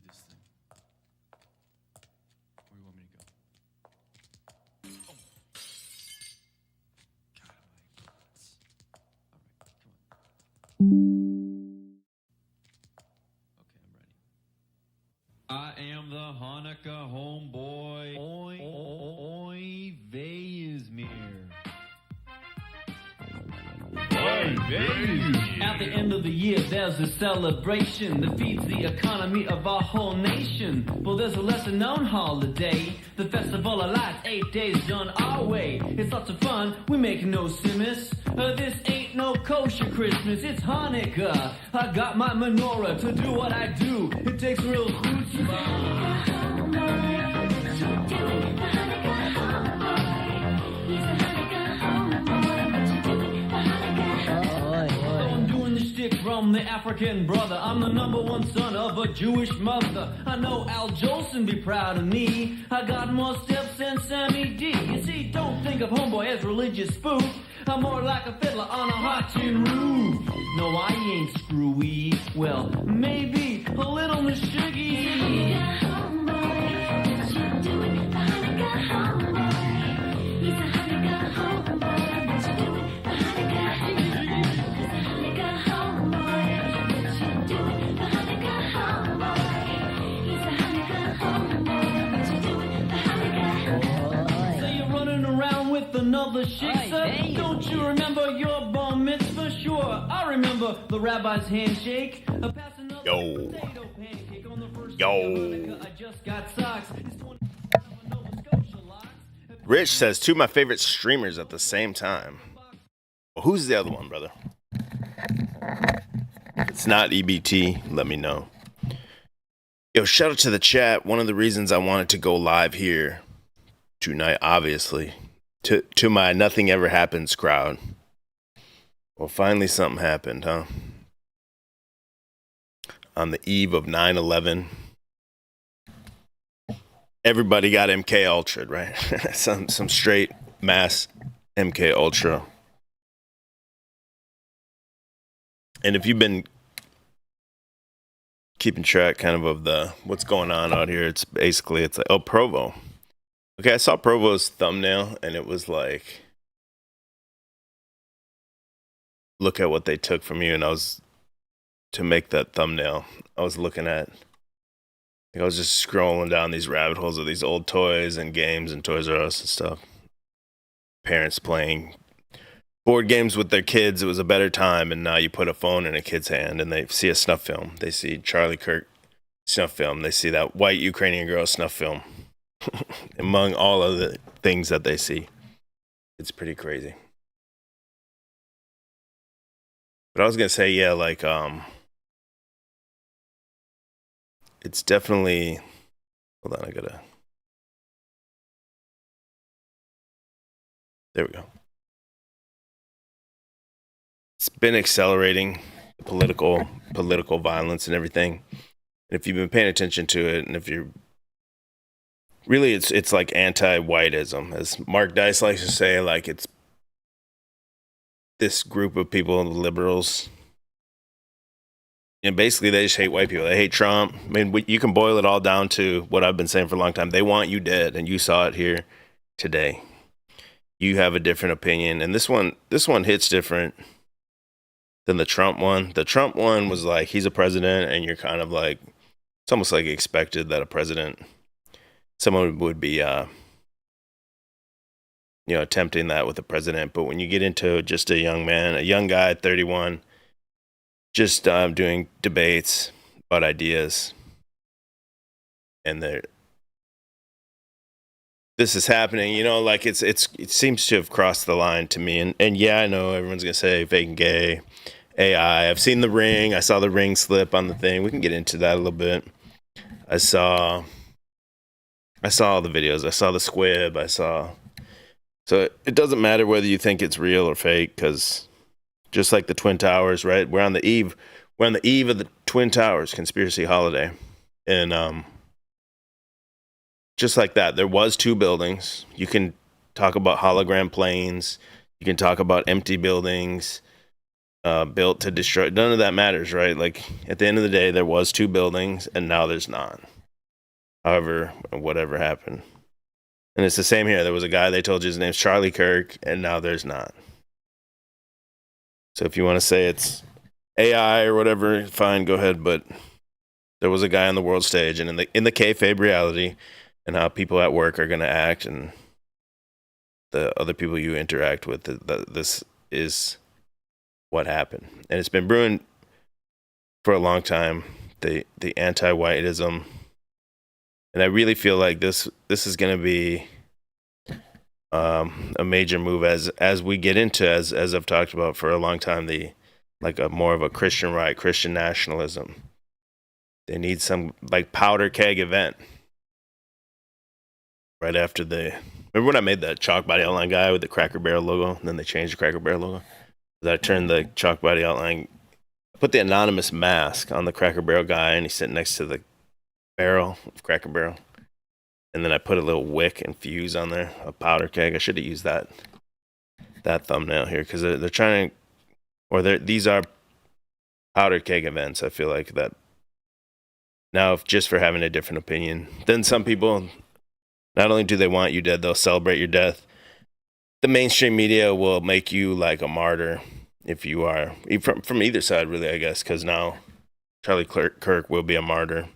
this thing. Where do you want me to go? Oh. God, my nuts. All right, come on. Okay, I'm ready. I am the Hanukkah homeboy. Oy Veismir. At the end of the year, there's a celebration that feeds the economy of our whole nation. Well, there's a lesser-known holiday, the Festival of Lights, 8 days done our way. It's lots of fun, we make no simus. This ain't no kosher Christmas, it's Hanukkah. I got my menorah to do what I do. It takes real chutzpah. From the African brother, I'm the #1 son of a Jewish mother. I know Al Jolson be proud of me. I got more steps than Sammy D. You see, don't think of homeboy as religious spoof. I'm more like a fiddler on a hot tin roof. No, I ain't screwy. Well, maybe a little mashuggy. Another shit, sir. Don't you remember your bar mitzvah? Sure, I remember the rabbi's handshake. Yo. I just got socks. Rich says two of my favorite streamers at the same time. Well, who's the other one, brother? If it's not EBT, let me know. Yo, shout out to the chat. One of the reasons I wanted to go live here tonight, obviously, to my Nothing Ever Happens crowd. Well, finally something happened, huh? On the eve of 9/11, everybody got MK Ultra, right? some straight mass MK Ultra. And if you've been keeping track kind of the what's going on out here, it's like, oh, Provo. Okay, I saw Provo's thumbnail, and it was like, look at what they took from you. And to make that thumbnail, I was looking at, I was just scrolling down these rabbit holes of these old toys and games and Toys R Us and stuff. Parents playing board games with their kids. It was a better time, and now you put a phone in a kid's hand, and they see a snuff film. They see Charlie Kirk snuff film. They see that white Ukrainian girl snuff film. Among all of the things that they see. It's pretty crazy. But I was going to say, yeah, like, it's definitely, hold on, there we go. It's been accelerating, the political violence and everything. And if you've been paying attention to it, and if you're really, it's like anti-whiteism, as Mark Dice likes to say. Like, it's this group of people, the liberals, and basically they just hate white people. They hate Trump. I mean, you can boil it all down to what I've been saying for a long time. They want you dead, and you saw it here today. You have a different opinion, and this one hits different than the Trump one. The Trump one was like, he's a president, and you're kind of like, it's almost like expected that a president, someone would be, attempting that with the president. But when you get into just a young guy, 31, just doing debates about ideas, and this is happening, like it seems to have crossed the line to me. And yeah, I know everyone's gonna say fake and gay, AI. I've seen The Ring. I saw the ring slip on the thing. We can get into that a little bit. I saw all the videos. I saw the squib. So it doesn't matter whether you think it's real or fake, because just like the Twin Towers, right? We're on the eve of the Twin Towers conspiracy holiday. And just like that, there was 2 buildings. You can talk about hologram planes. You can talk about empty buildings. built to destroy. None of that matters, right? Like at the end of the day, there was 2 buildings, and now there's not. However, whatever happened, and it's the same here. There was a guy, they told you his name's Charlie Kirk, and now there's not. So if you want to say it's AI or whatever, fine, go ahead. But there was a guy on the world stage, and in the kayfabe reality, and how people at work are going to act, and the other people you interact with, this is what happened. And it's been brewing for a long time, the anti-whiteism. And I really feel like this is going to be a major move as we get into, as I've talked about for a long time, more of a Christian right, Christian nationalism. They need some like powder keg event right after remember when I made the chalk body outline guy with the Cracker Barrel logo, and then they changed the Cracker Barrel logo? I turned the chalk body outline, put the anonymous mask on the Cracker Barrel guy, and he's sitting next to the barrel of Cracker Barrel. And then I put a little wick and fuse on there, a powder keg. I should have used that thumbnail here, because they're trying to, or these are powder keg events. I feel like that now, if just for having a different opinion, then some people, not only do they want you dead, they'll celebrate your death. The mainstream media will make you like a martyr if you are from either side, really, I guess, because now Charlie Kirk will be a martyr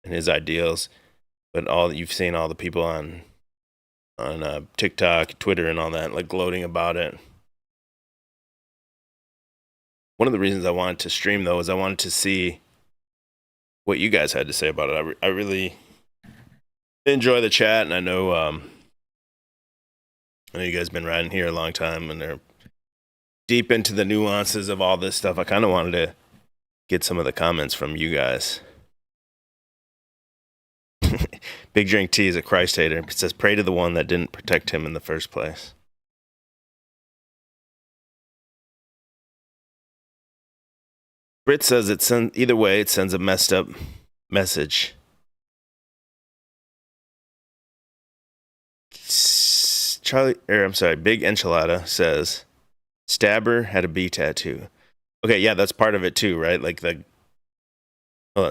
in his ideals. But you've seen all the people on TikTok, Twitter, and all that, like gloating about it. One of the reasons I wanted to stream, though, is I wanted to see what you guys had to say about it. I really enjoy the chat, and I know you guys have been riding here a long time, and they're deep into the nuances of all this stuff. I kind of wanted to get some of the comments from you guys. Big Drink T is a Christ hater. It says, pray to the one that didn't protect him in the first place. Brit says either way, it sends a messed up message. Big Enchilada says, Stabber had a B tattoo. Okay, yeah, that's part of it too, right? Like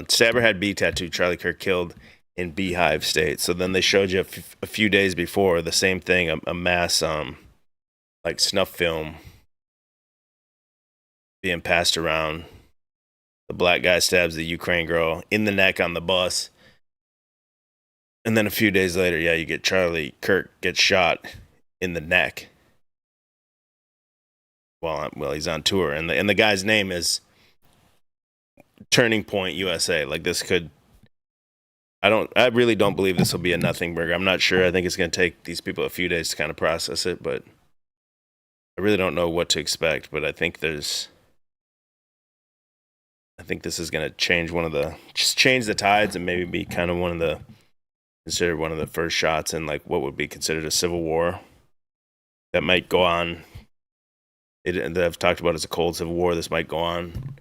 Stabber had B tattoo. Charlie Kirk killed in Beehive State. So then they showed you a few days before the same thing, a mass like snuff film being passed around. The black guy stabs the Ukraine girl in the neck on the bus. And then a few days later, you get Charlie Kirk gets shot in the neck while he's on tour. And the guy's name is Turning Point USA. Like, this could, I really don't believe this will be a nothing burger. I'm not sure. I think it's going to take these people a few days to kind of process it, but I really don't know what to expect. But I think this is going to change change the tides, and maybe be kind of considered one of the first shots in like what would be considered a civil war that might go on. That I've talked about as a cold civil war. This might go on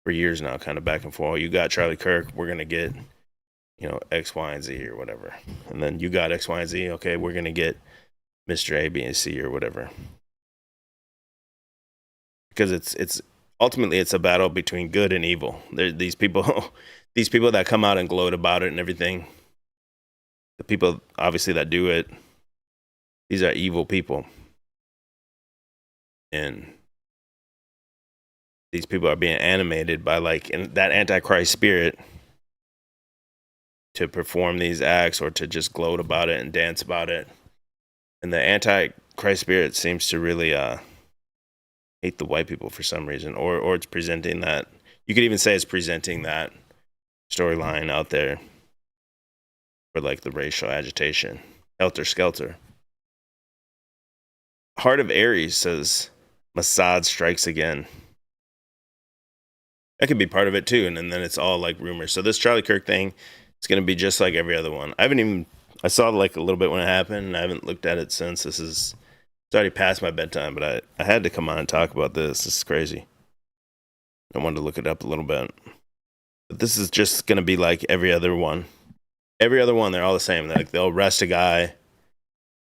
for years now, kind of back and forth. You got Charlie Kirk, we're going to get, X, Y, and Z or whatever. And then you got X, Y, and Z. Okay, we're going to get Mr. A, B, and C or whatever. Because it's ultimately it's a battle between good and evil. These people that come out and gloat about it and everything. The people obviously that do it, these are evil people. And these people are being animated by that Antichrist spirit to perform these acts or to just gloat about it and dance about it. And the Antichrist spirit seems to really hate the white people for some reason, or it's presenting that. You could even say it's presenting that storyline out there for like the racial agitation. Helter Skelter. Heart of Aries says Mossad strikes again. That could be part of it too, and then it's all like rumors. So this Charlie Kirk thing, it's going to be just like every other one. I saw like a little bit when it happened, and I haven't looked at it since. It's already past my bedtime, but I had to come on and talk about this. This is crazy. I wanted to look it up a little bit. But this is just going to be like every other one. Every other one, they're all the same. They'll arrest a guy,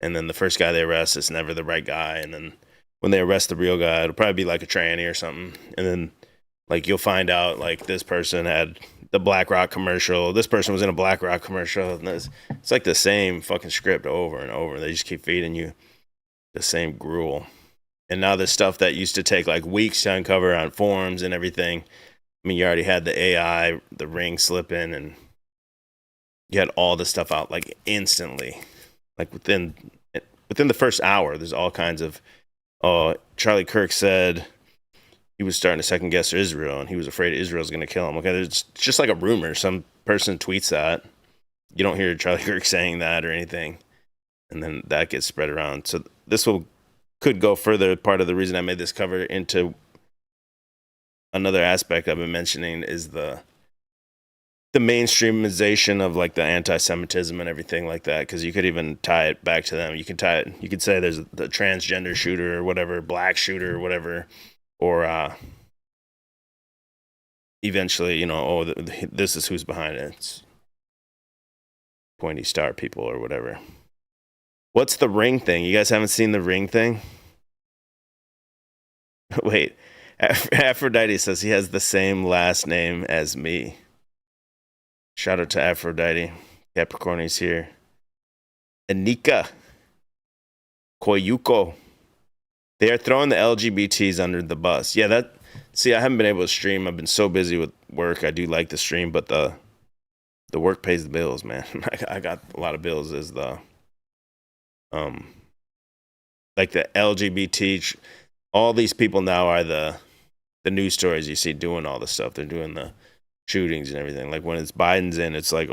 and then the first guy they arrest is never the right guy, and then when they arrest the real guy, it'll probably be like a tranny or something. And then like you'll find out like this person had the BlackRock commercial. This person was in a BlackRock commercial. And it's like the same fucking script over and over. They just keep feeding you the same gruel. And now this stuff that used to take like weeks to uncover on forums and everything. I mean, you already had the AI, the ring slipping, and you had all this stuff out like instantly. Like within the first hour, there's all kinds of, Charlie Kirk said he was starting to second guess Israel and he was afraid Israel's going to kill him. Okay, it's just like a rumor. Some person tweets that. You don't hear Charlie Kirk saying that or anything. And then that gets spread around. So this could go further. Part of the reason I made this cover into another aspect I've been mentioning is the mainstreamization of like the anti-Semitism and everything like that. Because you could even tie it back to them. You could say there's the transgender shooter or whatever, black shooter or whatever, or eventually, this is who's behind it. It's pointy star people or whatever. What's the ring thing? You guys haven't seen the ring thing? Wait, Aphrodite says he has the same last name as me. Shout out to Aphrodite. Capricorni's here. Anika. Koyuko. They are throwing the LGBTs under the bus. Yeah, I haven't been able to stream. I've been so busy with work. I do like to stream, but the work pays the bills, man. I got a lot of bills as the like the LGBT, all these people now are the news stories you see doing all this stuff. They're doing the shootings and everything. Like when it's Biden's in, it's like,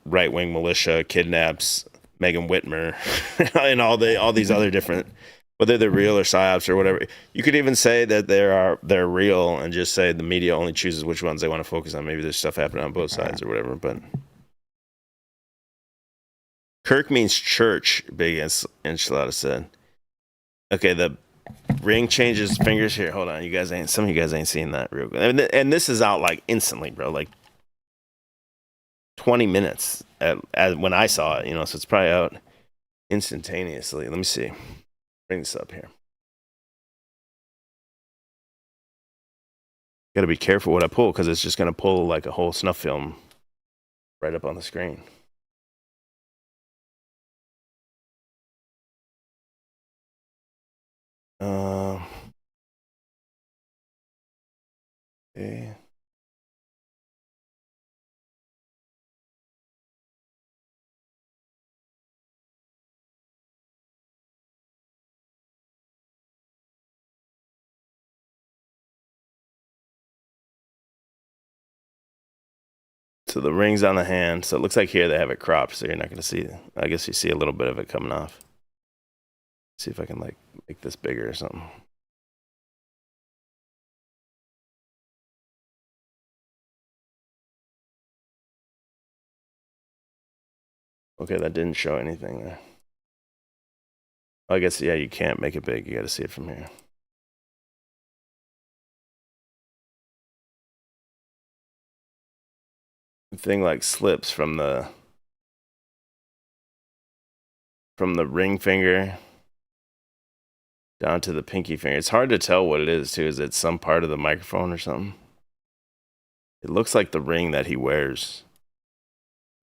right-wing militia kidnaps Megan Whitmer and all these other different, whether they're real or psyops or whatever. You could even say that they're real and just say the media only chooses which ones they want to focus on. Maybe there's stuff happening on both sides or whatever, but Kirk means church, Big Enchilada said. Okay, the ring changes fingers here. Hold on, some of you guys ain't seen that real good. And this is out like instantly, bro. Like 20 minutes when I saw it, so it's probably out instantaneously. Let me see. Bring this up here. Got to be careful what I pull because it's just going to pull like a whole snuff film right up on the screen. Okay. So the ring's on the hand. So it looks like here they have it cropped, so you're not going to see. I guess you see a little bit of it coming off. See if I can like make this bigger or something. Okay, that didn't show anything there. I guess, yeah, you can't make it big. You got to see it from here. The thing like slips from the ring finger down to the pinky finger. It's hard to tell what it is, too. Is it some part of the microphone or something? It looks like the ring that he wears.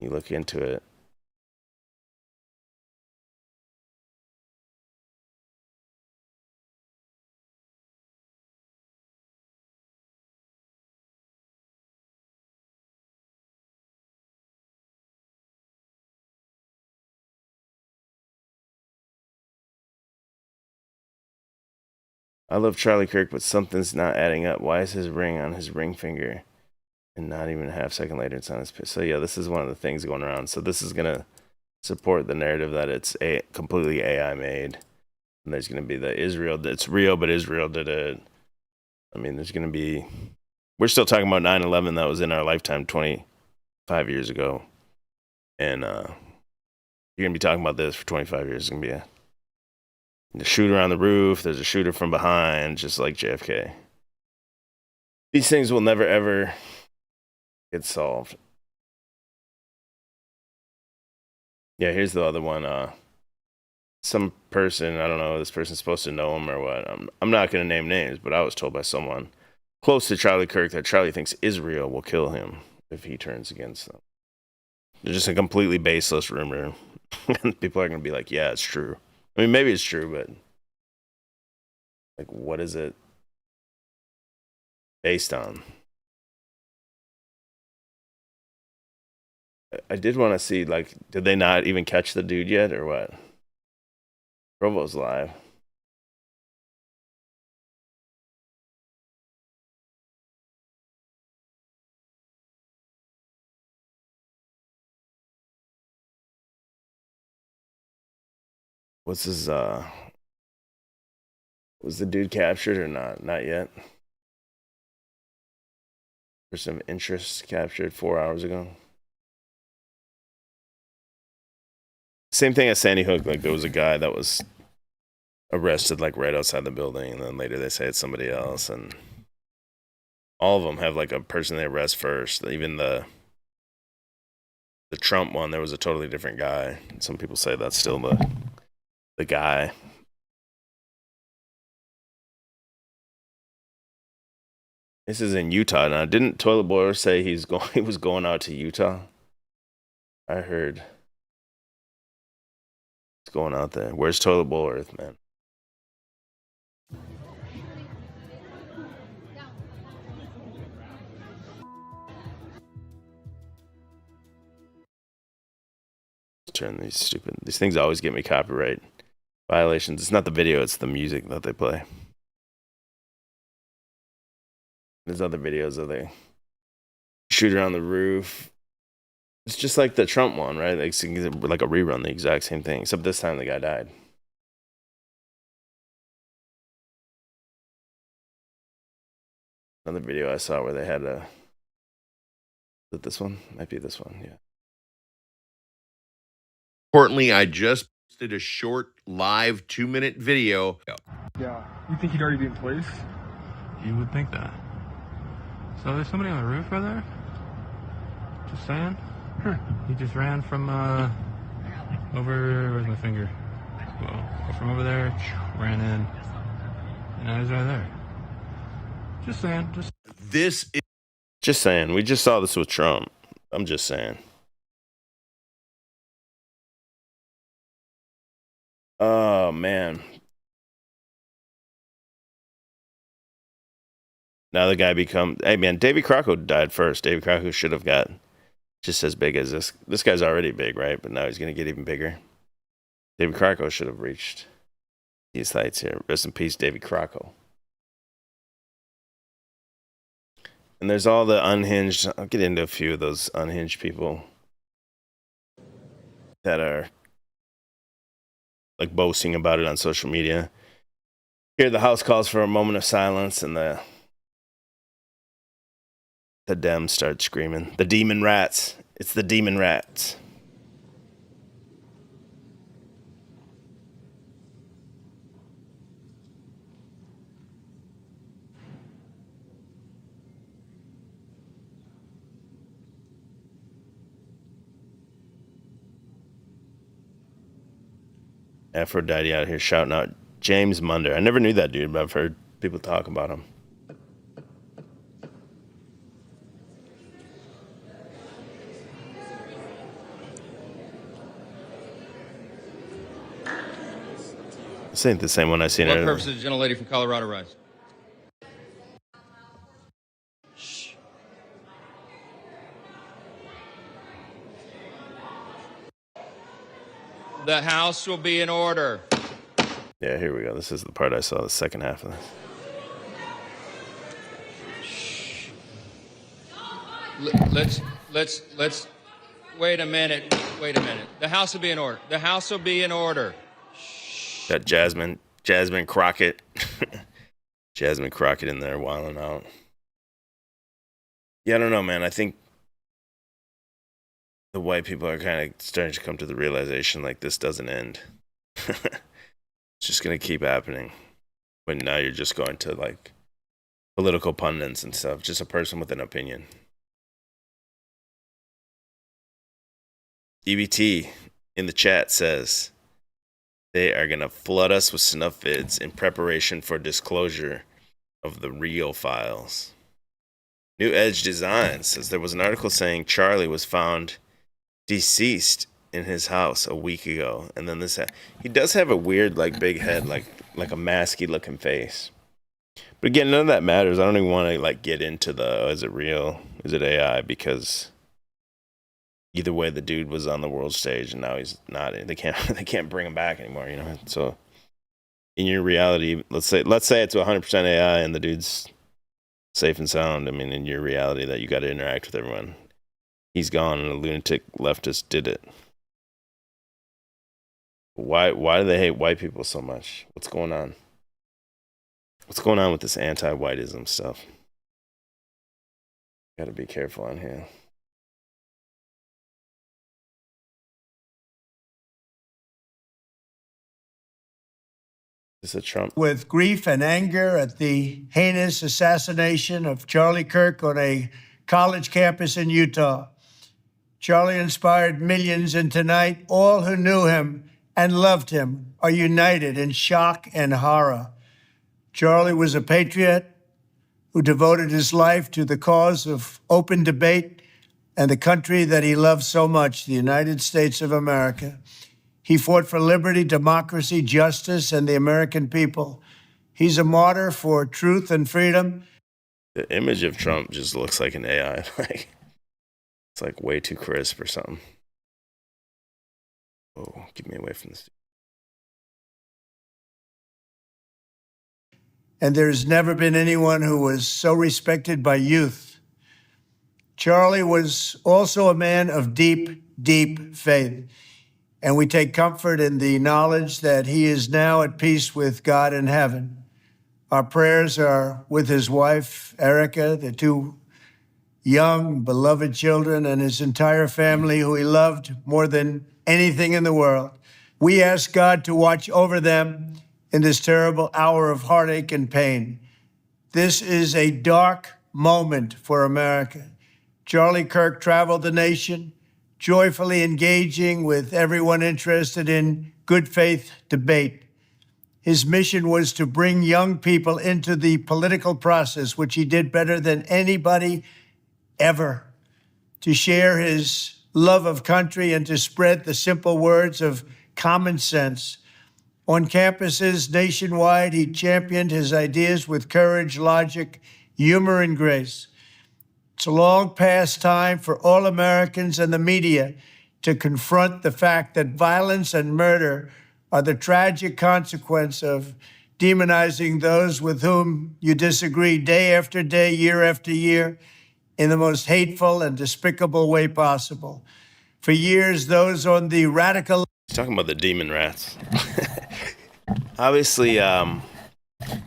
You look into it. I love Charlie Kirk, but something's not adding up. Why is his ring on his ring finger? And not even a half second later, it's on his piss. So yeah, this is one of the things going around. So this is going to support the narrative that it's completely AI made. And there's going to be it's real, but Israel did it. I mean, there's going to be, we're still talking about 9/11 that was in our lifetime 25 years ago. And you're going to be talking about this for 25 years. It's going to be the shooter on the roof. There's a shooter from behind, just like JFK. These things will never, ever get solved. Yeah, here's the other one. some person, I don't know, this person's supposed to know him or what. I'm not going to name names, but I was told by someone close to Charlie Kirk that Charlie thinks Israel will kill him if he turns against them. It's just a completely baseless rumor. And people are going to be like, yeah, it's true. I mean, maybe it's true, but like, what is it based on? I did want to see, like, did they not even catch the dude yet or what? Provo's live. What's his, was the dude captured or not? Not yet. Person of interest captured 4 hours ago. Same thing as Sandy Hook. Like, there was a guy that was arrested, like, right outside the building, and then later they say it's somebody else, and all of them have, like, a person they arrest first. Even the Trump one, there was a totally different guy. Some people say that's still the guy. This is in Utah now. Didn't Toilet Boy say he was going out to Utah? I heard he's going out there. Where's Toilet Boy Earth, man? Turn these things always get me copyright violations. It's not the video, it's the music that they play. There's other videos of they shoot around the roof. It's just like the Trump one, right? Like a rerun, the exact same thing, except this time the guy died. Another video I saw where they had is it this one? Might be this one, yeah. Importantly, I just posted a short live 2-minute video. Yeah. You think he'd already be in place? You would think that. So there's somebody on the roof right there? Just saying? He just ran from over, where's my finger? Well, from over there, ran in, and now he's right there. Just saying. Just saying. We just saw this with Trump. I'm just saying. Oh, man. Now the guy hey, man, Davy Crocco died first. Davy Crocco should have got just as big as this. This guy's already big, right? But now he's going to get even bigger. Davy Crocco should have reached these heights here. Rest in peace, Davy Crocco. And there's all the unhinged. I'll get into a few of those unhinged people that are like boasting about it on social media. Here, the House calls for a moment of silence, and the Dems start screaming. The demon rats. It's the demon rats. Aphrodite out here shouting out James Munder. I never knew that dude, but I've heard people talk about him. This ain't the same one I seen. For what purpose does the gentlelady from Colorado rise? Shh. The House will be in order. Yeah, here we go. This is the part I saw, the second half of this. Let's wait a minute. The House will be in order. The House will be in order. Got Jasmine Crockett. Jasmine Crockett in there wilding out. Yeah, I don't know, man. I think the white people are kind of starting to come to the realization like this doesn't end. It's just going to keep happening. But now you're just going to like political pundits and stuff. Just a person with an opinion. EBT in the chat says, They are going to flood us with snuff vids in preparation for disclosure of the real files. New Edge Design says there was an article saying Charlie was found deceased in his house a week ago. And then he does have a weird, like, big head, like a masky looking face. But again, none of that matters. I don't even want to, like, get into is it real? Is it AI? Because either way, the dude was on the world stage and now he's not. They can't bring him back anymore, you know? So in your reality, let's say it's 100% AI and the dude's safe and sound. I mean, in your reality that you got to interact with everyone, he's gone and a lunatic leftist did it. Why do they hate white people so much? What's going on? What's going on with this anti-whiteism stuff? Got to be careful on here. Is it Trump? With grief and anger at the heinous assassination of Charlie Kirk on a college campus in Utah. Charlie inspired millions, and tonight, all who knew him and loved him are united in shock and horror. Charlie was a patriot who devoted his life to the cause of open debate and the country that he loved so much, the United States of America. He fought for liberty, democracy, justice, and the American people. He's a martyr for truth and freedom. The image of Trump just looks like an AI. It's like way too crisp or something. Oh, get me away from this. And there's never been anyone who was so respected by youth. Charlie was also a man of deep, deep faith. And we take comfort in the knowledge that he is now at peace with God in heaven. Our prayers are with his wife, Erica, the two young, beloved children, and his entire family, who he loved more than anything in the world. We ask God to watch over them in this terrible hour of heartache and pain. This is a dark moment for America. Charlie Kirk traveled the nation, joyfully engaging with everyone interested in good faith debate. His mission was to bring young people into the political process, which he did better than anybody ever, to share his love of country and to spread the simple words of common sense. On campuses nationwide, he championed his ideas with courage, logic, humor, and grace. It's a long past time for all Americans and the media to confront the fact that violence and murder are the tragic consequence of demonizing those with whom you disagree day after day, year after year, in the most hateful and despicable way possible. For years, those on the radical... He's talking about the demon rats. Obviously, there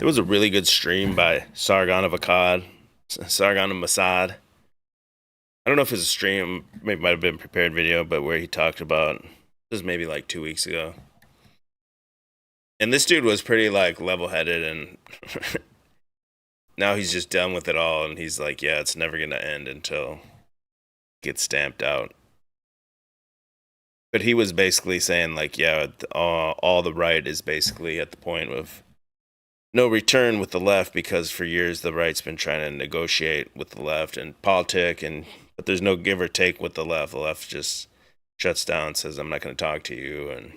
was a really good stream by Sargon of Mossad. I don't know if it's a stream, maybe it might have been a prepared video, but where he talked about, this was maybe like 2 weeks ago. And this dude was pretty like level-headed, and now he's just done with it all, and he's like, yeah, it's never going to end until it gets stamped out. But he was basically saying like, yeah, all the right is basically at the point of no return with the left, because for years the right's been trying to negotiate with the left and politic, but there's no give or take with the left. The left just shuts down, says, I'm not going to talk to you. And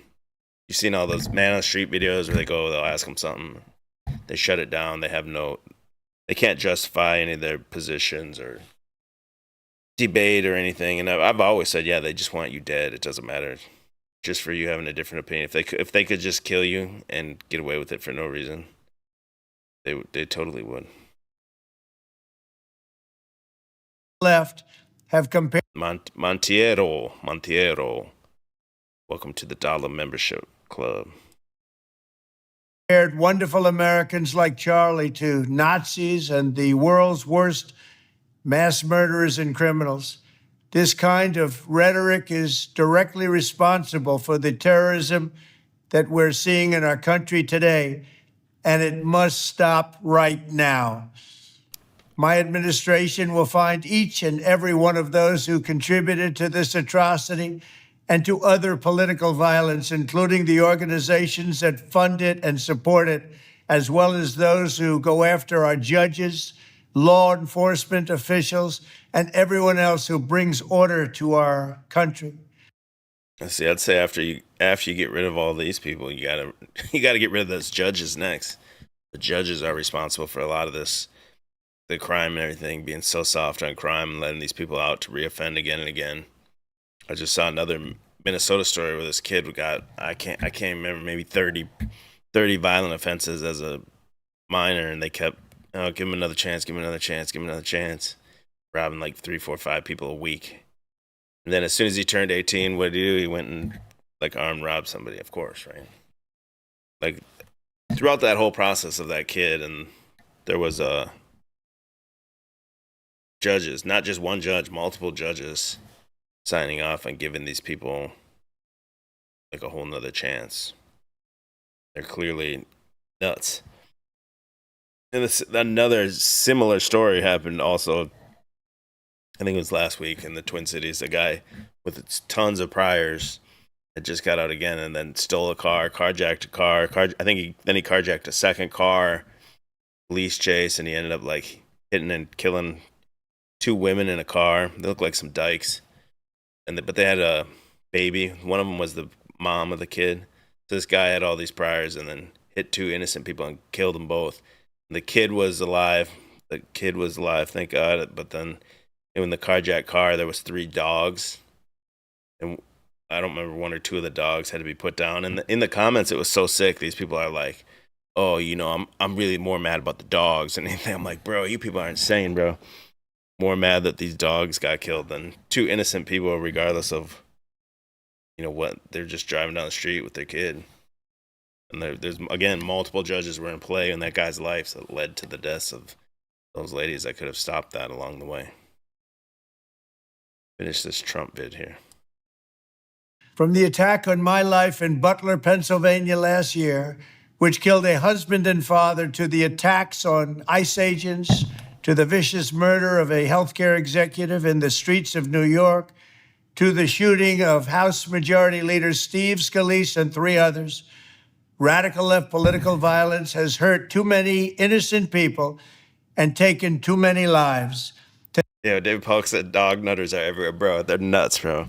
you've seen all those man on the street videos where they'll ask them something. They shut it down. They can't justify any of their positions or debate or anything. And I've always said, yeah, they just want you dead. It doesn't matter. Just for you having a different opinion. If they could just kill you and get away with it for no reason, they totally would. Left have compared... Montiero. Welcome to the dollar membership club. Compared wonderful Americans like Charlie to Nazis and the world's worst mass murderers and criminals. This kind of rhetoric is directly responsible for the terrorism that we're seeing in our country today, and it must stop right now. My administration will find each and every one of those who contributed to this atrocity and to other political violence, including the organizations that fund it and support it, as well as those who go after our judges, law enforcement officials, and everyone else who brings order to our country. See, I'd say after you get rid of all these people, you gotta get rid of those judges next. The judges are responsible for a lot of this, the crime and everything, being so soft on crime and letting these people out to reoffend again and again. I just saw another Minnesota story where this kid got, I can't remember, maybe 30 violent offenses as a minor, and they kept, oh, give him another chance, give him another chance, give him another chance, robbing like 3, 4, 5 people a week. And then as soon as he turned 18, what did he do? He went and like armed robbed somebody, of course, right? Like throughout that whole process of that kid, and there was judges, not just one judge, multiple judges signing off and giving these people like a whole nother chance. They're clearly nuts. And another similar story happened also, I think it was last week in the Twin Cities. A guy with tons of priors that just got out again and then stole a car, carjacked a car. He carjacked a second car, police chase, and he ended up like hitting and killing 2 women in a car. They looked like some dykes. But they had a baby. One of them was the mom of the kid. So this guy had all these priors and then hit 2 innocent people and killed them both. The kid was alive. Thank God. But then in the carjacked car, there was 3 dogs. And I don't remember 1 or 2 of the dogs had to be put down. And in the comments, it was so sick. These people are like, oh, I'm really more mad about the dogs and anything. I'm like, bro, you people are insane, bro. More mad that these dogs got killed than 2 innocent people, regardless of, what, they're just driving down the street with their kid. And there's, again, multiple judges were in play in that guy's life that led to the deaths of those ladies that could have stopped that along the way. Finish this Trump vid here. From the attack on my life in Butler, Pennsylvania last year, which killed a husband and father, to the attacks on ICE agents, to the vicious murder of a healthcare executive in the streets of New York, to the shooting of House Majority Leader Steve Scalise and 3 others, radical left political violence has hurt too many innocent people and taken too many lives. Yeah, David Polk said dog nutters are everywhere, bro. They're nuts, bro.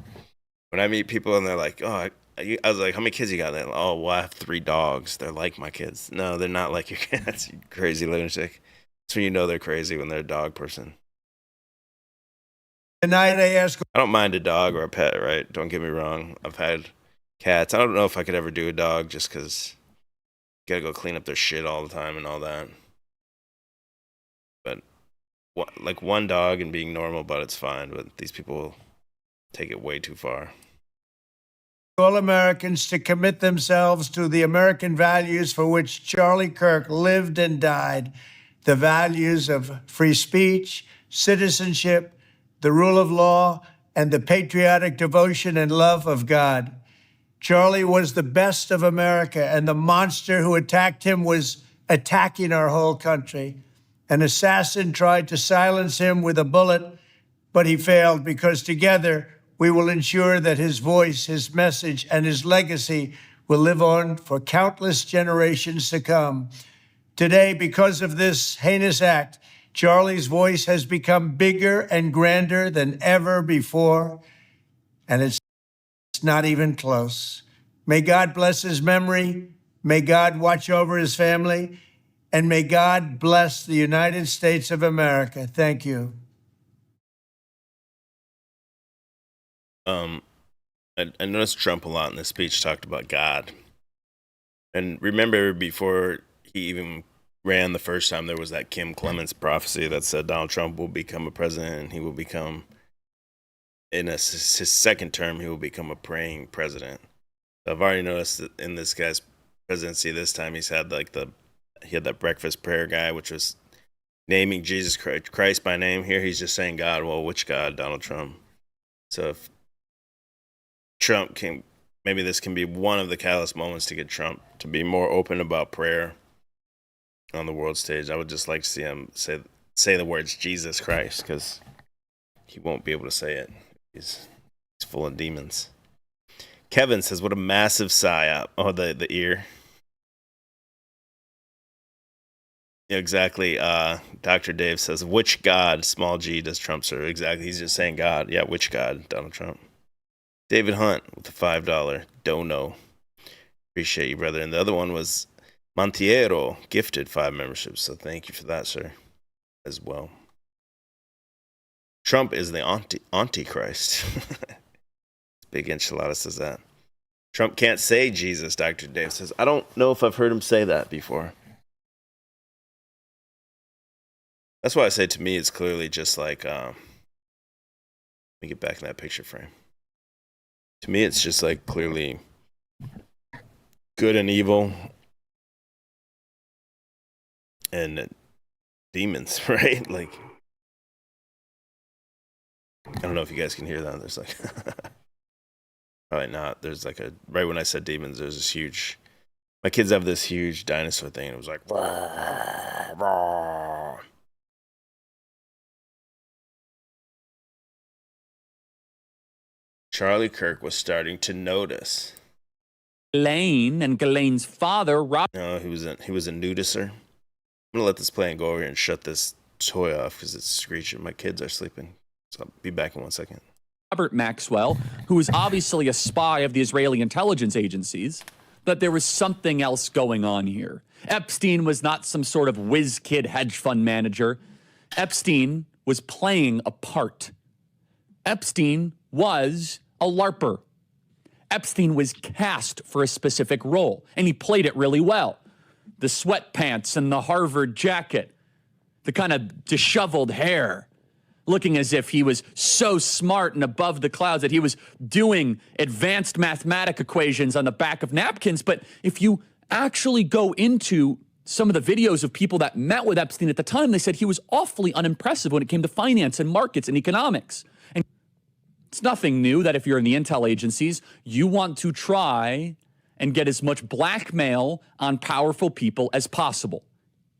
When I meet people and they're like, oh, I was like, how many kids you got? They're like, oh, well, I have 3 dogs. They're like my kids. No, they're not like your kids, you crazy lunatic. That's when you know they're crazy, when they're a dog person. Tonight I ask, I don't mind a dog or a pet, right? Don't get me wrong. I've had cats. I don't know if I could ever do a dog just because you gotta go clean up their shit all the time and all that. But like one dog and being normal about it's fine, but these people take it way too far. all Americans to commit themselves to the American values for which Charlie Kirk lived and died, the values of free speech, citizenship, the rule of law, and the patriotic devotion and love of God. Charlie was the best of America, and the monster who attacked him was attacking our whole country. An assassin tried to silence him with a bullet, but he failed, because together we will ensure that his voice, his message, and his legacy will live on for countless generations to come. Today, because of this heinous act, Charlie's voice has become bigger and grander than ever before, and it's not even close. May God bless his memory, may God watch over his family, and may God bless the United States of America. Thank you. I noticed Trump a lot in this speech talked about God. And remember, before he even ran the first time, there was that Kim Clements prophecy that said Donald Trump will become a president, and he will become, in his second term, he will become a praying president. So I've already noticed that in this guy's presidency this time, he had that breakfast prayer guy, which was naming Jesus Christ by name. Here he's just saying God. Well, which God? Donald Trump. So if Trump can, maybe this can be one of the catalyst moments to get Trump to be more open about prayer on the world stage. I would just like to see him say the words Jesus Christ, because he won't be able to say it. He's full of demons. Kevin says, what a massive psyop. Oh, the ear. Yeah, exactly. Dr. Dave says, which God, small g, does Trump serve? Exactly. He's just saying God. Yeah, which God, Donald Trump. David Hunt with the $5 dono. Appreciate you, brother. And the other one was Montiero, gifted 5 memberships. So thank you for that, sir, as well. Trump is the Antichrist. Big Enchilada says that. Trump can't say Jesus, Dr. Dave says. I don't know if I've heard him say that before. That's why I say, to me, it's clearly just like, let me get back in that picture frame. To me, it's just like clearly good and evil and demons, right? Like, I don't know if you guys can hear that. There's like, probably not. There's like right when I said demons, there's this huge, my kids have this huge dinosaur thing, and it was like, rah, rah. Charlie Kirk was starting to notice. Ghislaine and Ghislaine's father, Rob. No, he was a nudicer. I'm gonna let this play and go over here and shut this toy off because it's screeching. My kids are sleeping, so I'll be back in 1 second. Robert Maxwell, who is obviously a spy of the Israeli intelligence agencies, that there was something else going on here. Epstein was not some sort of whiz kid hedge fund manager. Epstein was playing a part. Epstein was a LARPer. Epstein was cast for a specific role, and he played it really well. The sweatpants and the Harvard jacket, the kind of disheveled hair, looking as if he was so smart and above the clouds that he was doing advanced mathematic equations on the back of napkins. But if you actually go into some of the videos of people that met with Epstein at the time, they said he was awfully unimpressive when it came to finance and markets and economics. And it's nothing new that if you're in the intel agencies, you want to try and get as much blackmail on powerful people as possible.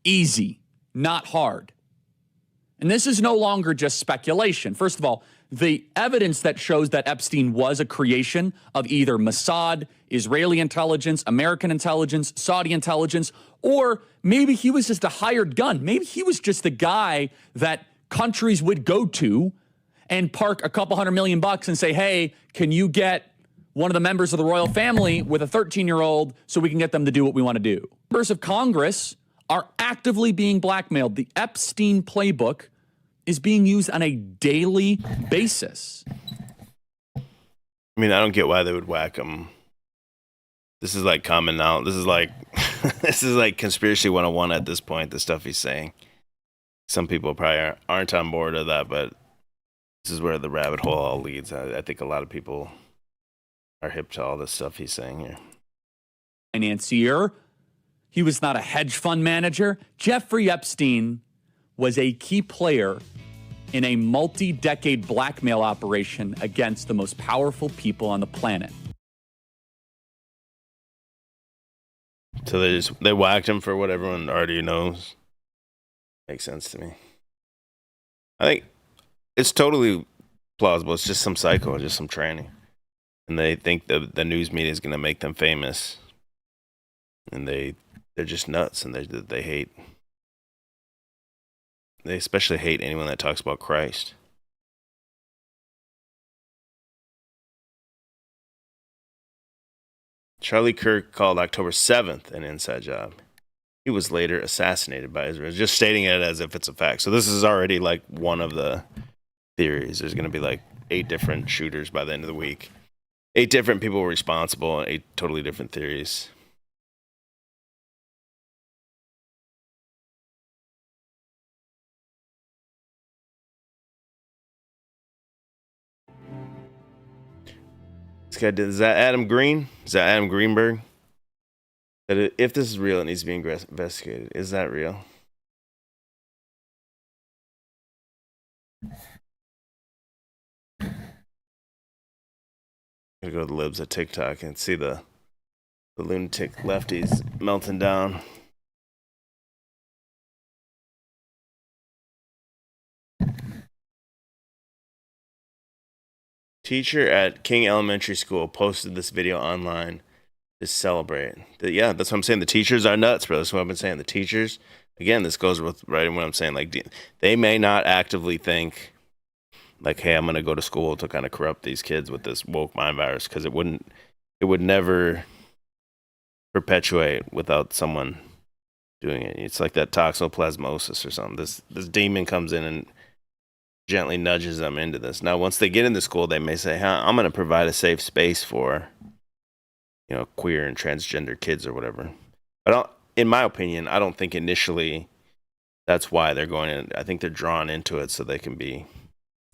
Easy, not hard. And this is no longer just speculation. First of all, the evidence that shows that Epstein was a creation of either Mossad, Israeli intelligence, American intelligence, Saudi intelligence, or maybe he was just a hired gun. Maybe he was just the guy that countries would go to and park a couple $100 million and say, hey, can you get one of the members of the royal family with a 13-year-old so we can get them to do what we want to do? Members of Congress are actively being blackmailed. The Epstein playbook is being used on a daily basis. I mean, I don't get why they would whack him. This is like common knowledge. This is like this is like conspiracy 101 at this point, the stuff he's saying. Some people probably aren't on board of that, but this is where the rabbit hole all leads. I think a lot of people are hip to all this stuff he's saying here. Financier. He was not a hedge fund manager. Jeffrey Epstein was a key player in a multi-decade blackmail operation against the most powerful people on the planet. So they whacked him for what everyone already knows. Makes sense to me. I think it's totally plausible. It's just some psycho, just some tranny. And they think the news media is going to make them famous. And they're just nuts, and they hate. They especially hate anyone that talks about Christ. Charlie Kirk called October 7th an inside job. He was later assassinated by Israel. Just stating it as if it's a fact. So this is already like one of the theories. There's going to be like 8 different shooters by the end of the week. 8 different people were responsible, and 8 totally different theories. This guy did. Is that Adam Green? Is that Adam Greenberg? That if this is real, it needs to be investigated. Is that real? Gotta go to the libs at TikTok and see the lunatic lefties melting down. Teacher at King Elementary School posted this video online to celebrate. Yeah, that's what I'm saying. The teachers are nuts, bro. That's what I've been saying. The teachers, again, this goes with right in what I'm saying. Like, they may not actively think, like, hey, I'm going to go to school to kind of corrupt these kids with this woke mind virus, because it would never perpetuate without someone doing it. It's like that toxoplasmosis or something. This demon comes in and gently nudges them into this. Now, once they get into school, they may say, I'm going to provide a safe space for, queer and transgender kids or whatever. But in my opinion, I don't think initially that's why they're going in. I think they're drawn into it so they can be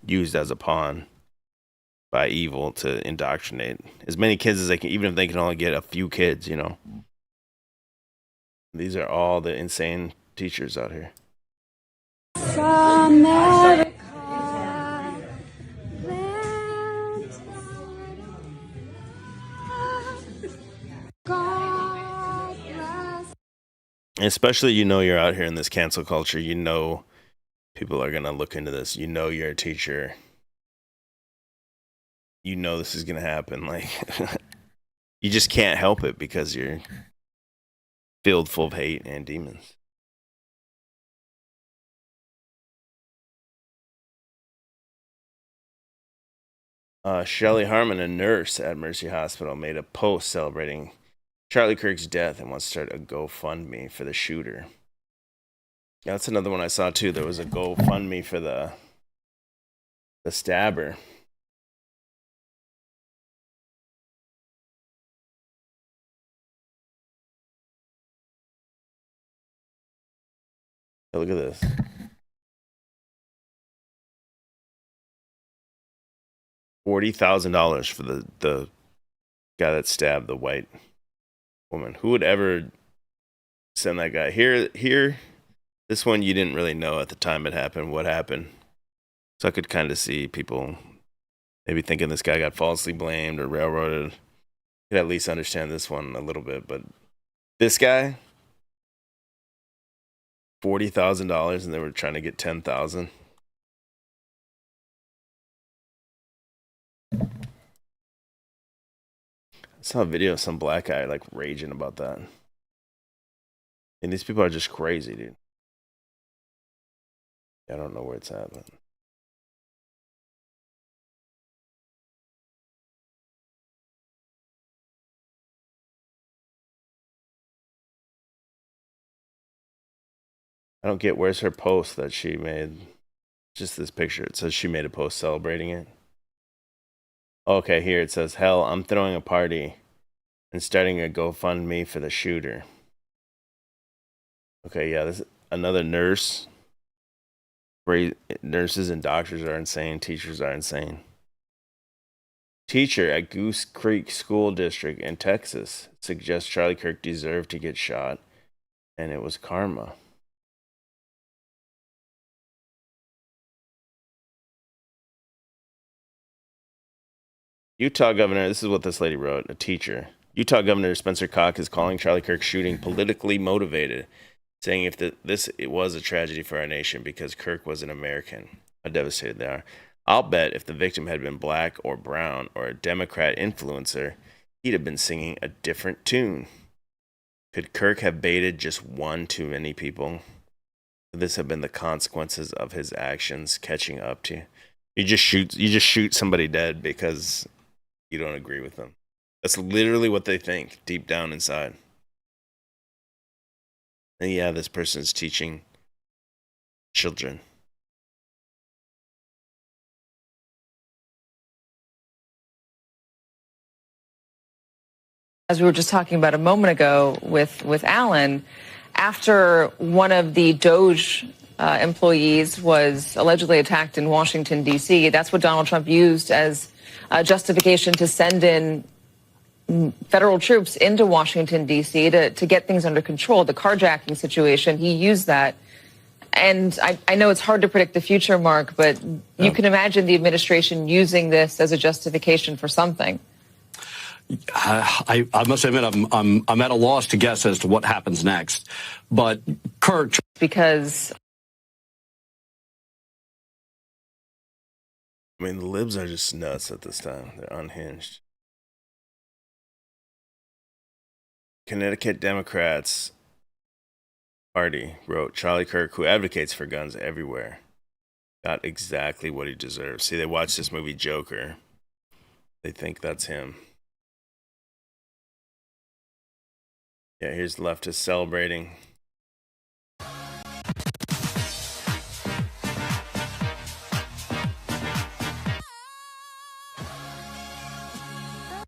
used as a pawn by evil to indoctrinate as many kids as they can, even if they can only get a few kids, These are all the insane teachers out here. Especially, you're out here in this cancel culture, people are going to look into this. You're a teacher. This is going to happen. Like, you just can't help it because you're filled full of hate and demons. Shelley Harmon, a nurse at Mercy Hospital, made a post celebrating Charlie Kirk's death and wants to start a GoFundMe for the shooter. Yeah, that's another one I saw too. There was a GoFundMe for the stabber. Oh, look at this. $40,000 for the guy that stabbed the white woman. Who would ever send that guy? Here, this one you didn't really know at the time it happened, what happened. So I could kind of see people maybe thinking this guy got falsely blamed or railroaded. I could at least understand this one a little bit, but this guy, $40,000 and they were trying to get $10,000. I saw a video of some black guy like raging about that. And these people are just crazy, dude. I don't know where it's at, but I don't get, where's her post that she made? Just this picture. It says she made a post celebrating it. Okay, here it says, hell, I'm throwing a party and starting a GoFundMe for the shooter. Okay, yeah, this is another nurse. Nurses and doctors are insane. Teachers are insane. Teacher at Goose Creek School District in Texas suggests Charlie Kirk deserved to get shot, and it was karma. Utah governor, this is what this lady wrote, a teacher. Utah Governor Spencer Cox is calling Charlie Kirk's shooting politically motivated, saying if it was a tragedy for our nation because Kirk was an American. How devastated they are. I'll bet if the victim had been black or brown or a Democrat influencer, he'd have been singing a different tune. Could Kirk have baited just one too many people? Could this have been the consequences of his actions catching up to you? You just shoot somebody dead because you don't agree with them. That's literally what they think deep down inside. And yeah, this person's teaching children. As we were just talking about a moment ago with Alan, after one of the Doge employees was allegedly attacked in Washington, D.C., that's what Donald Trump used as justification to send in federal troops into Washington, D.C. to get things under control. The carjacking situation, he used that. And I know it's hard to predict the future, Mark, but you can imagine the administration using this as a justification for something. I must admit, I'm at a loss to guess as to what happens next. But Kirk, because I mean, the libs are just nuts at this time. They're unhinged. Connecticut Democrats Party wrote, Charlie Kirk, who advocates for guns everywhere, got exactly what he deserves. See, they watched this movie Joker. They think that's him. Yeah, here's leftists celebrating.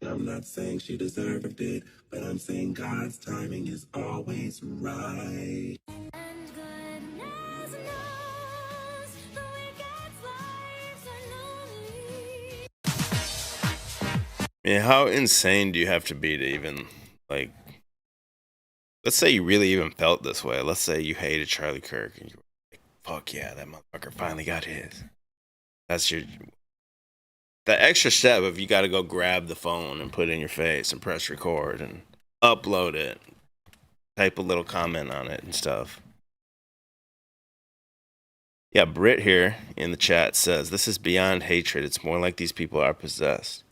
I'm not saying she deserved it, but I'm saying God's timing is always right. Yeah, how insane do you have to be to even, like, let's say you really even felt this way. Let's say you hated Charlie Kirk and you were like, fuck yeah, that motherfucker finally got his. That's your, the extra step of you got to go grab the phone and put it in your face and press record and upload it, type a little comment on it and stuff. Yeah, Britt here in the chat says, this is beyond hatred. It's more like these people are possessed.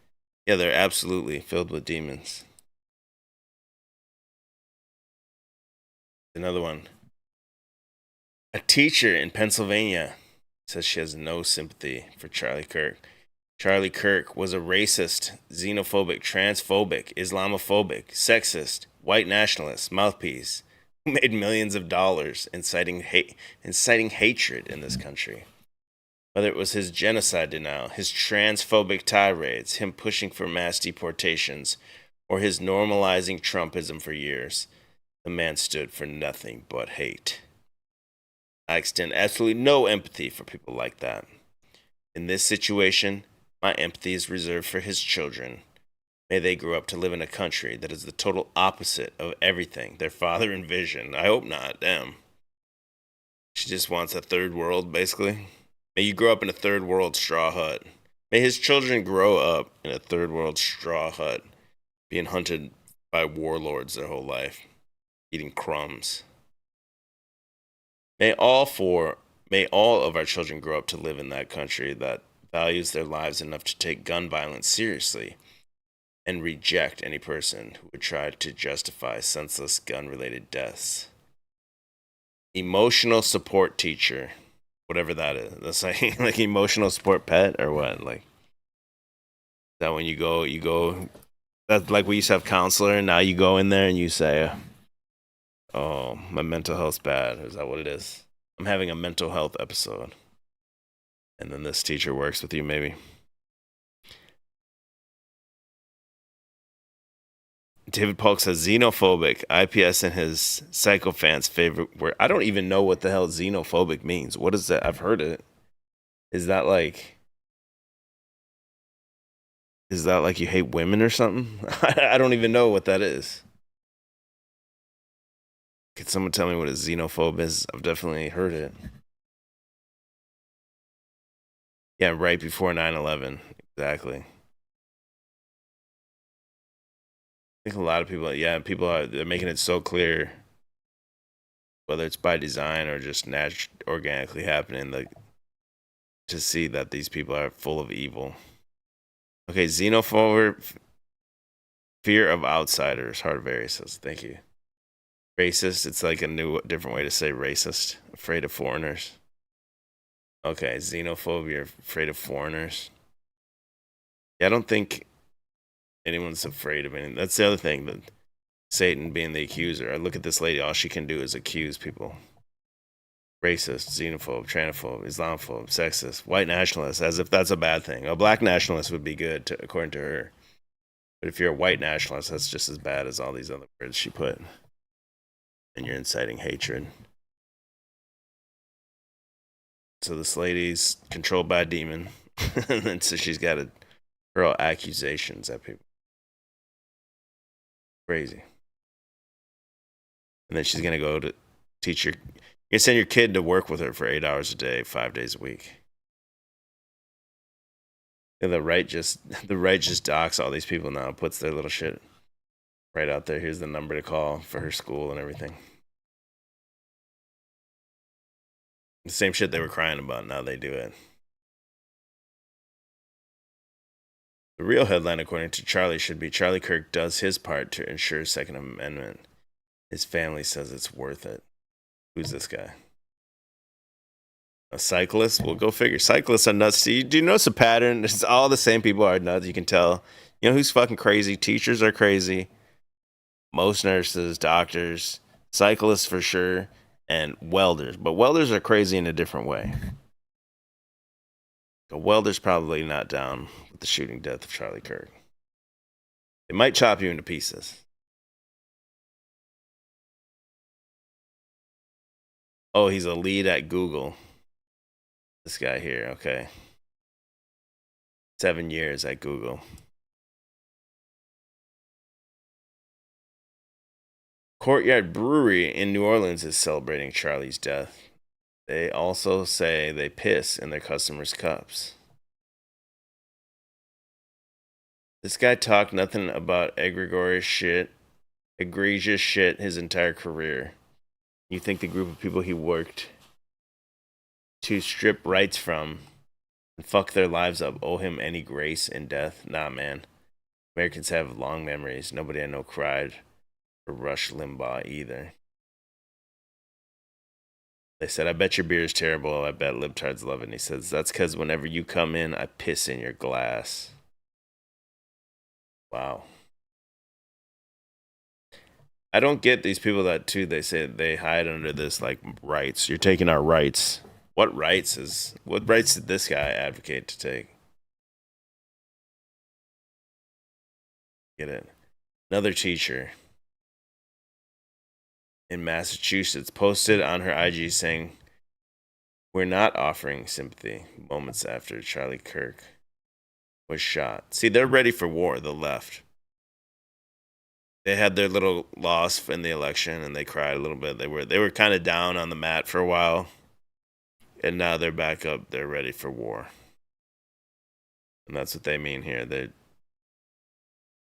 Yeah, they're absolutely filled with demons. Another one. A teacher in Pennsylvania says she has no sympathy for Charlie Kirk. Charlie Kirk was a racist, xenophobic, transphobic, Islamophobic, sexist, white nationalist mouthpiece who made millions of dollars inciting hatred in this country. Whether it was his genocide denial, his transphobic tirades, him pushing for mass deportations, or his normalizing Trumpism for years, the man stood for nothing but hate. I extend absolutely no empathy for people like that. In this situation, my empathy is reserved for his children. May they grow up to live in a country that is the total opposite of everything their father envisioned. I hope not, damn. She just wants a third world, basically. May you grow up in a third world straw hut. May his children grow up in a third world straw hut, being hunted by warlords their whole life, eating crumbs. May all of our children grow up to live in that country that values their lives enough to take gun violence seriously and reject any person who would try to justify senseless gun-related deaths. Emotional support teacher. Whatever that is. That's like emotional support pet or what? Like, that when you go, that's like we used to have counselor and now you go in there and you say, oh, my mental health's bad. Is that what it is? I'm having a mental health episode. And then this teacher works with you maybe. David Polk says xenophobic. IPS and his psychophant's favorite word. I don't even know what the hell xenophobic means. What is that? I've heard it. Is that like you hate women or something? I don't even know what that is. Could someone tell me what a xenophobe is? I've definitely heard it. Yeah, right before 9/11. Exactly. I think a lot of people, they're making it so clear, whether it's by design or just organically happening, like, to see that these people are full of evil. Okay, xenophobe, fear of outsiders. Hardberry says, thank you. Racist, it's like a different way to say racist. Afraid of foreigners. Okay, xenophobia, afraid of foreigners. Yeah, I don't think anyone's afraid of anything. That's the other thing, that Satan being the accuser. I look at this lady, all she can do is accuse people. Racist, xenophobe, transphobe, Islamophobe, sexist, white nationalist, as if that's a bad thing. A black nationalist would be good, according to her. But if you're a white nationalist, that's just as bad as all these other words she put. And you're inciting hatred. So this lady's controlled by a demon. And then so she's got to hurl accusations at people. Crazy. And then she's going to go to teach you're going to send your kid to work with her for 8 hours a day, 5 days a week. And the right just docks all these people now, puts their little shit right out there. Here's the number to call for her school and everything. The same shit they were crying about, now they do it. The real headline, according to Charlie, should be Charlie Kirk does his part to ensure Second Amendment. His family says it's worth it. Who's this guy? A cyclist? Well, go figure. Cyclists are nuts. See, do you notice a pattern? It's all the same people are nuts. You can tell. You know who's fucking crazy? Teachers are crazy. Most nurses, doctors, cyclists for sure, and welders. But welders are crazy in a different way. A welder's probably not down with the shooting death of Charlie Kirk. It might chop you into pieces. Oh, he's a lead at Google. This guy here, okay. 7 years at Google. Courtyard Brewery in New Orleans is celebrating Charlie's death. They also say they piss in their customers' cups. This guy talked nothing about egregious shit his entire career. You think the group of people he worked to strip rights from and fuck their lives up owe him any grace in death? Nah, man. Americans have long memories. Nobody I know cried for Rush Limbaugh either. They said, I bet your beer is terrible. I bet libtards love it. And he says, that's because whenever you come in, I piss in your glass. Wow. I don't get these people that, too, they say they hide under this, like, rights. You're taking our rights. What rights did this guy advocate to take? Get it? Another teacher in Massachusetts posted on her IG saying, we're not offering sympathy moments after Charlie Kirk was shot. See, they're ready for war, the left. They had their little loss in the election and they cried a little bit. They were kind of down on the mat for a while. And now they're back up. They're ready for war. And that's what they mean here. They're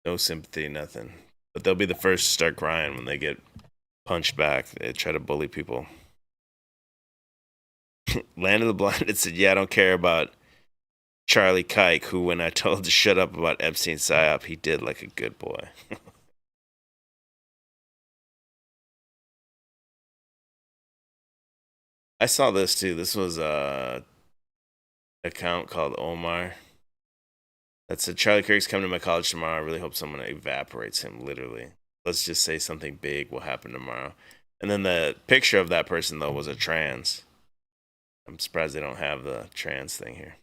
no sympathy, nothing. But they'll be the first to start crying when they get punched back. They try to bully people. Land of the Blinded said, yeah, I don't care about Charlie Kike, who when I told to shut up about Epstein psyop, he did like a good boy. I saw this too. This was a account called Omar that said, Charlie Kirk's coming to my college tomorrow. I really hope someone evaporates him, literally. Let's just say something big will happen tomorrow. And then the picture of that person, though, was a trans. I'm surprised they don't have the trans thing here.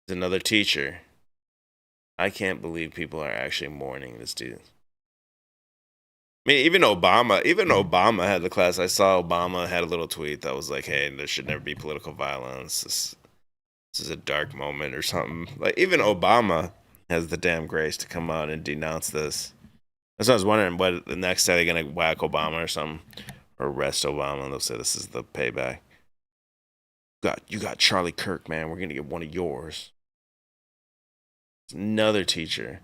There's another teacher. I can't believe people are actually mourning this dude. I mean, even Obama had the class. I saw Obama had a little tweet that was like, hey, there should never be political violence. This is a dark moment or something. Like, even Obama has the damn grace to come out and denounce this. That's what I was wondering. What the next day they're gonna whack Obama or something, or arrest Obama, and they'll say this is the payback. You got Charlie Kirk, man. We're gonna get one of yours. It's another teacher.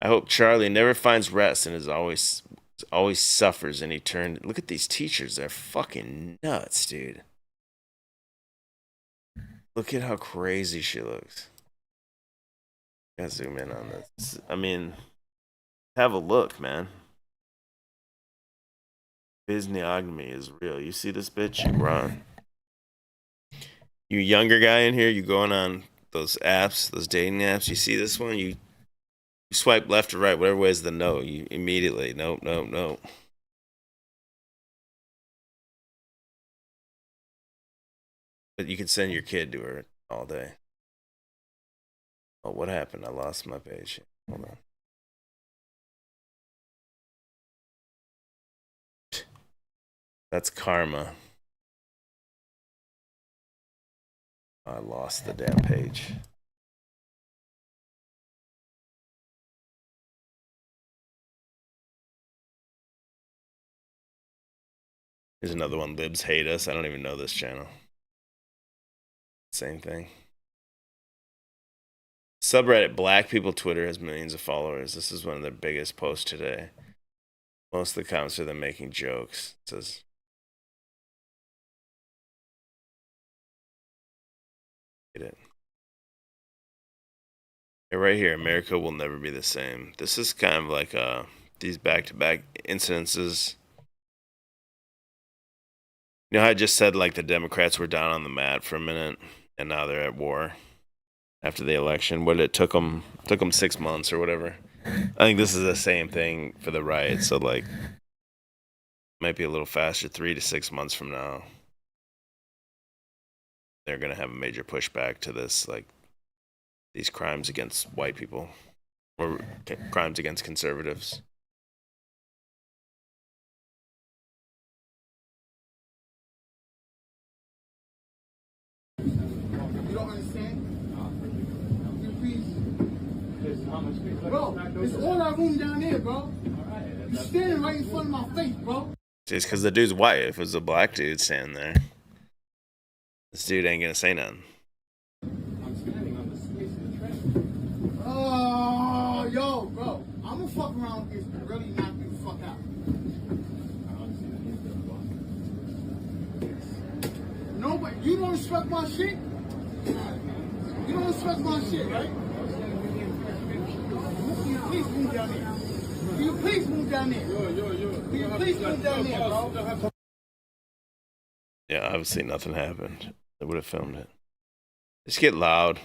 I hope Charlie never finds rest and is always suffers in eternity. Look at these teachers. They're fucking nuts, dude. Look at how crazy she looks. Gotta zoom in on this. I mean, have a look, man. Physiognomy is real. You see this bitch? You run. You younger guy in here, you going on those apps, those dating apps. You see this one? You swipe left or right, whatever way is the no. You immediately, nope. But you can send your kid to her all day. Oh, what happened? I lost my page. Hold on. That's karma. I lost the damn page. Here's another one. Libs hate us. I don't even know this channel. Same thing. Subreddit Black People Twitter has millions of followers. This is one of their biggest posts today. Most of the comments are them making jokes. It says, get it. Yeah, right here, America will never be the same. This is kind of like these back-to-back incidences. You know how I just said like the Democrats were down on the mat for a minute, and now they're at war after the election. What it took them 6 months or whatever. I think this is the same thing for the right. So like, might be a little faster. 3 to 6 months from now, they're gonna have a major pushback to this, like these crimes against white people or crimes against conservatives. You don't understand? Bro, it's all our room down there, bro. You're standing right in front of my face, bro. It's because the dude's white. If it was a black dude standing there, this dude ain't gonna say nothing. I'm standing on the space of the train. Oh, yo, bro. I'm gonna fuck around with this and really knock you the fuck out. No, but you don't respect my shit? You don't respect my shit, right? Please move down there. Can you please move down there? Can you please move down there, bro? Yeah, obviously nothing happened. They would have filmed it. Just get loud.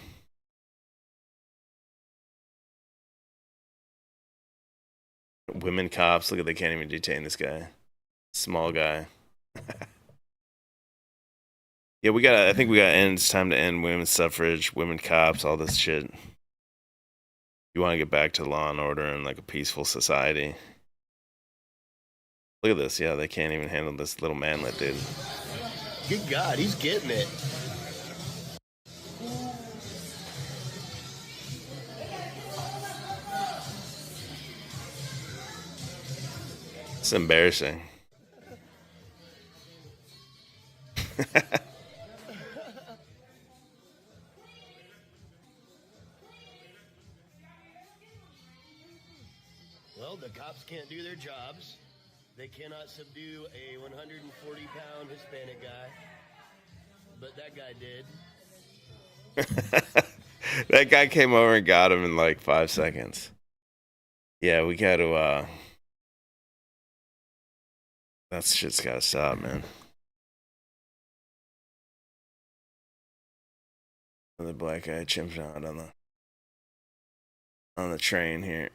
Women cops, look at, they can't even detain this guy. Small guy. Yeah, I think we gotta end. It's time to end women's suffrage, women cops, all this shit. You want to get back to law and order and like a peaceful society. Look at this. Yeah, they can't even handle this little manlet, dude. Good God, he's getting it. It's embarrassing. Well, the cops can't do their jobs. They cannot subdue a 140-pound Hispanic guy. But that guy did. That guy came over and got him in like 5 seconds. Yeah, we gotta, that shit's gotta stop, man. The black guy chimped out on the train here.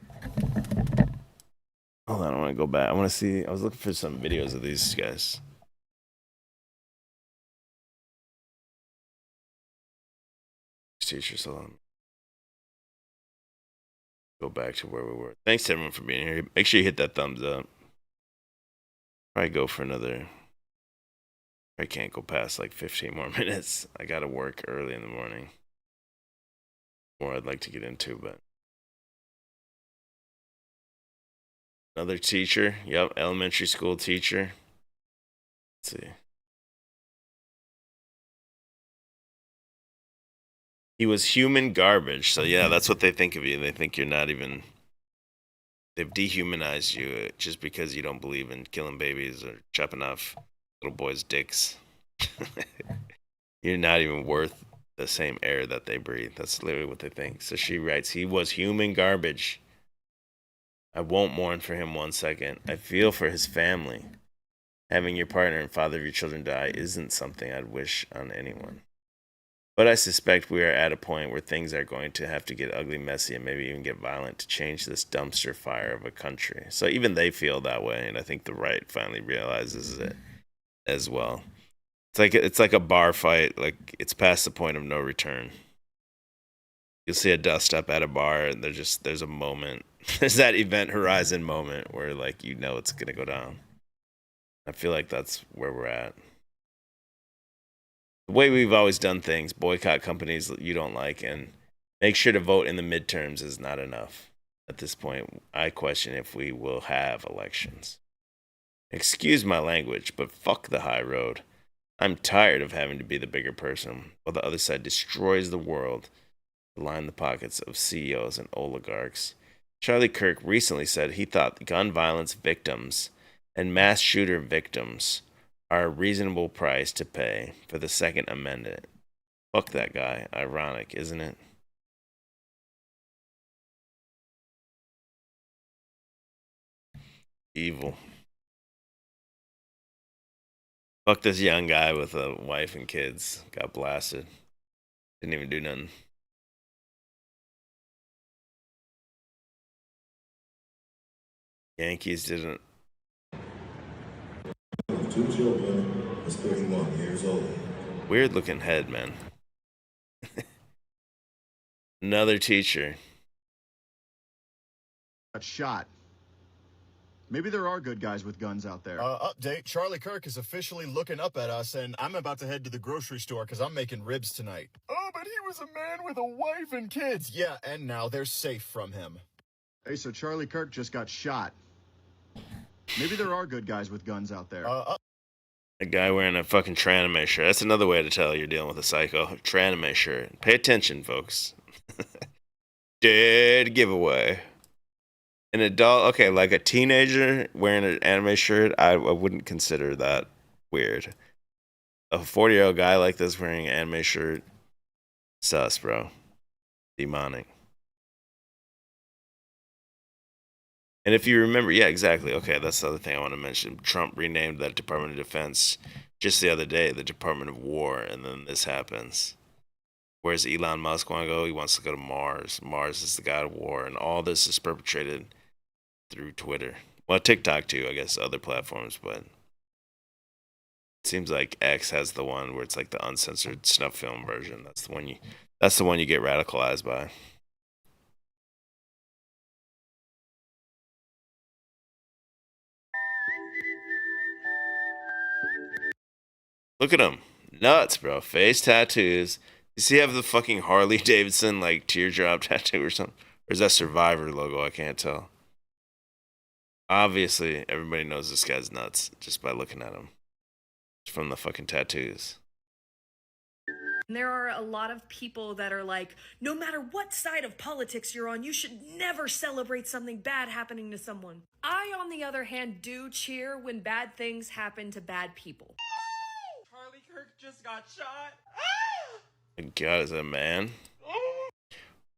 Hold on, I want to go back. I want to see. I was looking for some videos of these guys. Teachers, hold on. Go back to where we were. Thanks to everyone for being here. Make sure you hit that thumbs up. Probably go for another. I can't go past like 15 more minutes. I gotta work early in the morning. More I'd like to get into, but another teacher. Yep, elementary school teacher. Let's see. He was human garbage. So yeah, that's what they think of you. They think you're not even. They've dehumanized you just because you don't believe in killing babies or chopping off little boys' dicks. You're not even worth the same air that they breathe. That's literally what they think. So she writes, he was human garbage. I won't mourn for him 1 second. I feel for his family. Having your partner and father of your children die isn't something I'd wish on anyone. But I suspect we are at a point where things are going to have to get ugly, messy, and maybe even get violent to change this dumpster fire of a country. So even they feel that way, and I think the right finally realizes it as well. It's like a bar fight. Like, it's past the point of no return. You'll see a dust up at a bar, and there's a moment. There's that event horizon moment where, like, you know it's gonna go down. I feel like that's where we're at. The way we've always done things, boycott companies that you don't like, and make sure to vote in the midterms is not enough. At this point, I question if we will have elections. Excuse my language, but fuck the high road. I'm tired of having to be the bigger person while the other side destroys the world to line the pockets of CEOs and oligarchs. Charlie Kirk recently said he thought gun violence victims and mass shooter victims are a reasonable price to pay for the Second Amendment. Fuck that guy. Ironic, isn't it? Evil. Fuck this young guy with a wife and kids. Got blasted. Didn't even do nothing. Yankees didn't. 2 children, is 31 years old. Weird looking head, man. Another teacher. Got shot. Maybe there are good guys with guns out there. Update. Charlie Kirk is officially looking up at us, and I'm about to head to the grocery store because I'm making ribs tonight. Oh, but he was a man with a wife and kids. Yeah, and now they're safe from him. Hey, so Charlie Kirk just got shot. Maybe there are good guys with guns out there. A guy wearing a fucking Tranime shirt. That's another way to tell you're dealing with a psycho. Tranime shirt. Pay attention, folks. Dead giveaway. An adult, okay, like a teenager wearing an anime shirt, I wouldn't consider that weird. A 40-year-old guy like this wearing an anime shirt, sus, bro. Demonic. And if you remember, yeah, exactly. Okay, that's the other thing I want to mention. Trump renamed that Department of Defense just the other day, the Department of War, and then this happens. Where's Elon Musk want to go? He wants to go to Mars. Mars is the god of war, and all this is perpetrated through Twitter. Well, TikTok too, I guess, other platforms, but it seems like X has the one where it's like the uncensored snuff film version. That's the one you get radicalized by. Look at him. Nuts, bro. Face tattoos. You see, have the fucking Harley Davidson like teardrop tattoo or something? Or is that Survivor logo? I can't tell. Obviously, everybody knows this guy's nuts just by looking at him. From the fucking tattoos. There are a lot of people that are like, no matter what side of politics you're on, you should never celebrate something bad happening to someone. I, on the other hand, do cheer when bad things happen to bad people. Charlie Kirk just got shot. God, is that a man?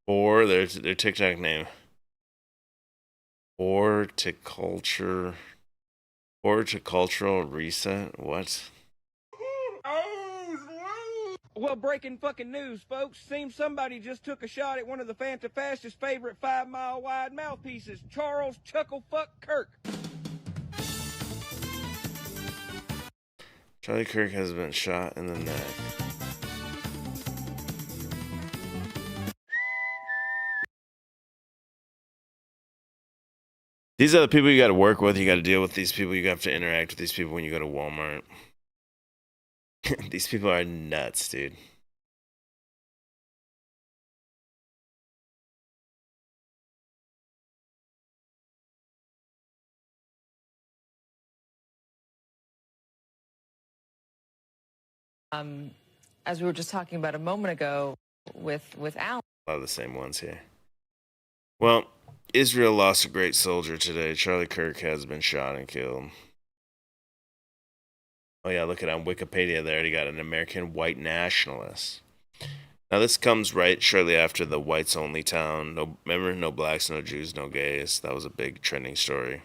Or their TikTok name. Horticultural reset. What? Well, breaking fucking news, folks. Seems somebody just took a shot at one of the Fantafast's favorite 5-mile wide mouthpieces, Charles Chucklefuck Kirk. Charlie Kirk has been shot in the neck. These are the people you got to work with. You got to deal with these people. You have to interact with these people when you go to Walmart. These people are nuts, dude. As we were just talking about a moment ago with Alan. A lot of the same ones here. Well, Israel lost a great soldier today. Charlie Kirk has been shot and killed. Oh yeah, look at on Wikipedia there. He got an American white nationalist. Now this comes right shortly after the whites only town. Remember, no blacks, no Jews, no gays. That was a big trending story.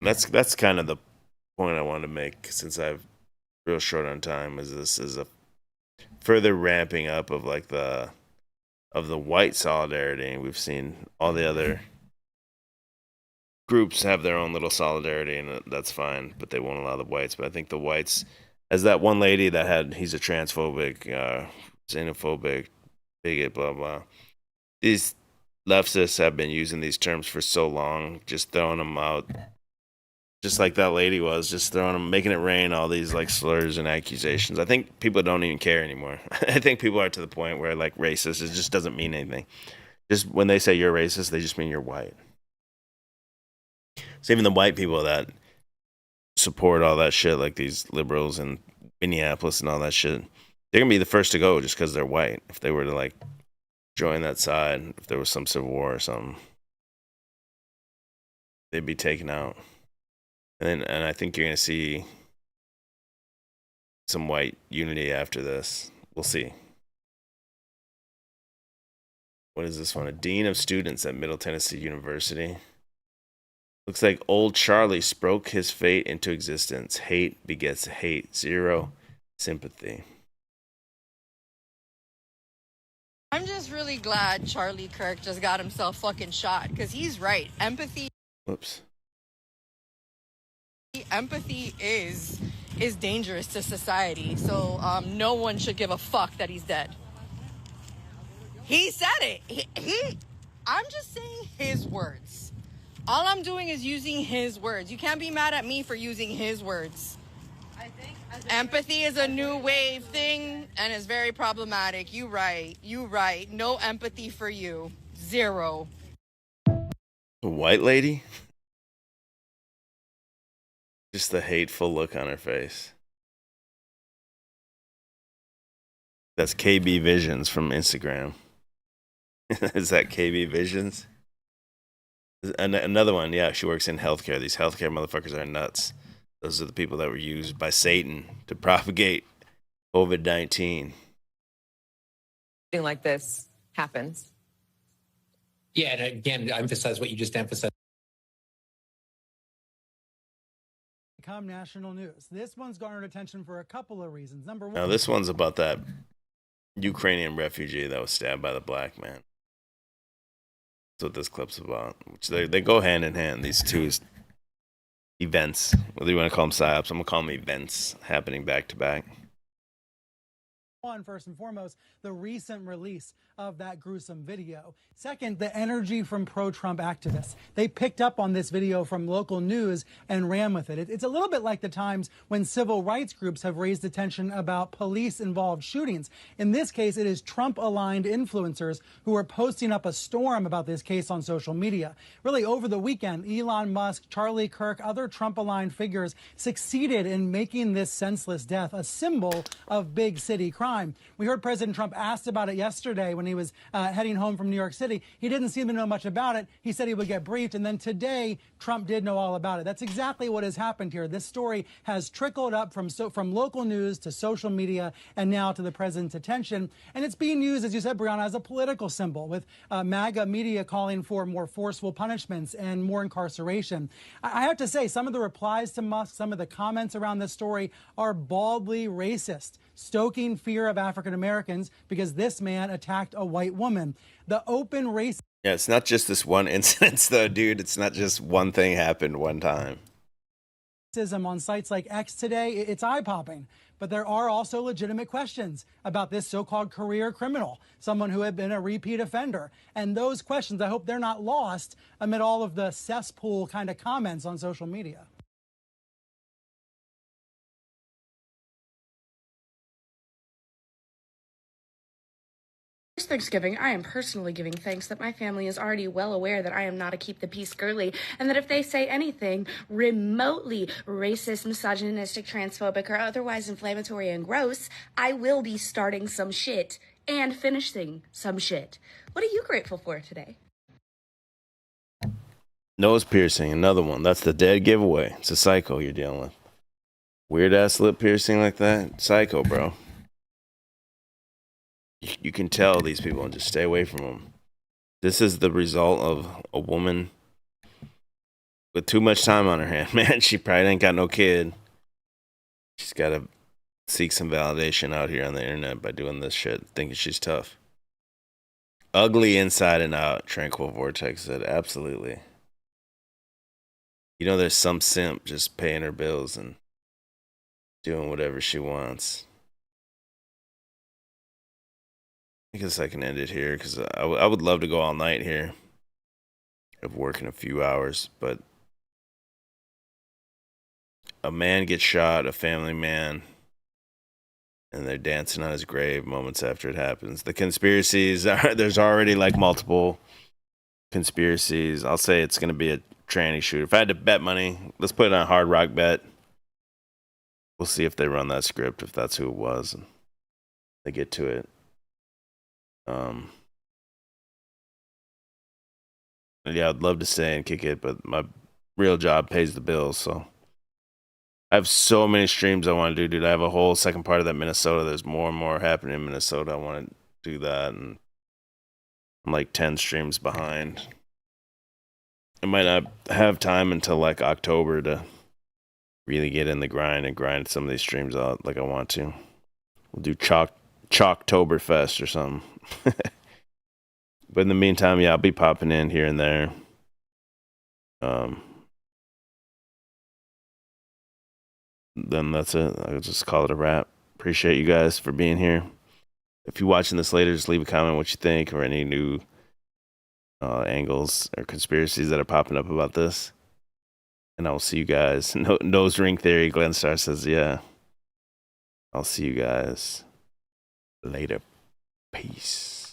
That's kind of the point I wanted to make, since I've real short on time. Is this is a further ramping up of like the white solidarity. We've seen all the other groups have their own little solidarity, and that's fine, but they won't allow the whites. But I think the whites, as that one lady that had, he's a transphobic, xenophobic, bigot, blah, blah. These leftists have been using these terms for so long, just throwing them out, just like that lady was, just throwing them, making it rain, all these like slurs and accusations. I think people don't even care anymore. I think people are to the point where like racist, it just doesn't mean anything. Just when they say you're racist, they just mean you're white. So even the white people that support all that shit, like these liberals in Minneapolis and all that shit, they're going to be the first to go just because they're white. If they were to like join that side, if there was some civil war or something, they'd be taken out. And I think you're going to see some white unity after this. We'll see. What is this one? A dean of students at Middle Tennessee University. Looks like old Charlie spoke his fate into existence. Hate begets hate. Zero sympathy. I'm just really glad Charlie Kirk just got himself fucking shot, because he's right. Whoops. Empathy is dangerous to society. So no one should give a fuck that he's dead. He said it. I'm just saying his words. All I'm doing is using his words. You can't be mad at me for using his words. Empathy is a new wave thing and is very problematic. You right. No empathy for you. Zero. A white lady? Just the hateful look on her face. That's KB Visions from Instagram. Is that KB Visions? Another one, yeah, she works in healthcare. These healthcare motherfuckers are nuts. Those are the people that were used by Satan to propagate COVID-19. Something like this happens. Yeah, and again, to emphasize what you just emphasized. Become national news. This one's garnered attention for a couple of reasons. Number one. Now, this one's about that Ukrainian refugee that was stabbed by the black man. That's what this clip's about. Which they go hand in hand, these two events. Whether you want to call them psyops, I'm going to call them events happening back to back. One, first and foremost, the recent release of that gruesome video. Second, the energy from pro-Trump activists. They picked up on this video from local news and ran with it. It's a little bit like the times when civil rights groups have raised attention about police-involved shootings. In this case, it is Trump-aligned influencers who are posting up a storm about this case on social media. Really, over the weekend, Elon Musk, Charlie Kirk, other Trump-aligned figures succeeded in making this senseless death a symbol of big city crime. We heard President Trump asked about it yesterday when he was heading home from New York City. He didn't seem to know much about it. He said he would get briefed, and then today Trump did know all about it. That's exactly what has happened here. This story has trickled up from local news to social media and now to the president's attention, and it's being used, as you said, Brianna, as a political symbol, with MAGA media calling for more forceful punishments and more incarceration. I have to say, some of the replies to Musk, some of the comments around this story are baldly racist, stoking fear of African Americans because this man attacked a white woman. The open race. Yeah, it's not just this one incident, though, dude. It's not just one thing happened one time. Racism on sites like X today, it's eye-popping. But there are also legitimate questions about this so-called career criminal, someone who had been a repeat offender. And those questions, I hope they're not lost amid all of the cesspool kind of comments on social media. This Thanksgiving, I am personally giving thanks that my family is already well aware that I am not a keep the peace girly, and that if they say anything remotely racist, misogynistic, transphobic, or otherwise inflammatory and gross, I will be starting some shit and finishing some shit. What are you grateful for today? Nose piercing, another one. That's the dead giveaway. It's a psycho you're dealing with. Weird ass lip piercing like that? Psycho, bro. You can tell these people and just stay away from them. This is the result of a woman with too much time on her hand. Man, she probably ain't got no kid. She's got to seek some validation out here on the internet by doing this shit, thinking she's tough. Ugly inside and out, Tranquil Vortex said. Absolutely. You know, there's some simp just paying her bills and doing whatever she wants. I guess I can end it here because I would love to go all night here. Of work in a few hours, but a man gets shot, a family man, and they're dancing on his grave moments after it happens. The conspiracies are, there's already like multiple conspiracies. I'll say it's going to be a tranny shooter. If I had to bet money, let's put it on a hard rock bet. We'll see if they run that script, if that's who it was, and they get to it. Yeah, I'd love to stay and kick it, but my real job pays the bills, so I have so many streams I want to do, dude. I have a whole second part of that Minnesota. There's more and more happening in Minnesota. I want to do that, and I'm like 10 streams behind. I might not have time until like October to really get in the grind and grind some of these streams out like I want to. We'll do Chalktoberfest or something. But in the meantime, yeah, I'll be popping in here and there. Then that's it. I'll just call it a wrap. Appreciate you guys for being here. If you're watching this later, just leave a comment what you think or any new angles or conspiracies that are popping up about this. And I will see you guys. Nose ring theory, Glenn Starr says, yeah. I'll see you guys later. Peace.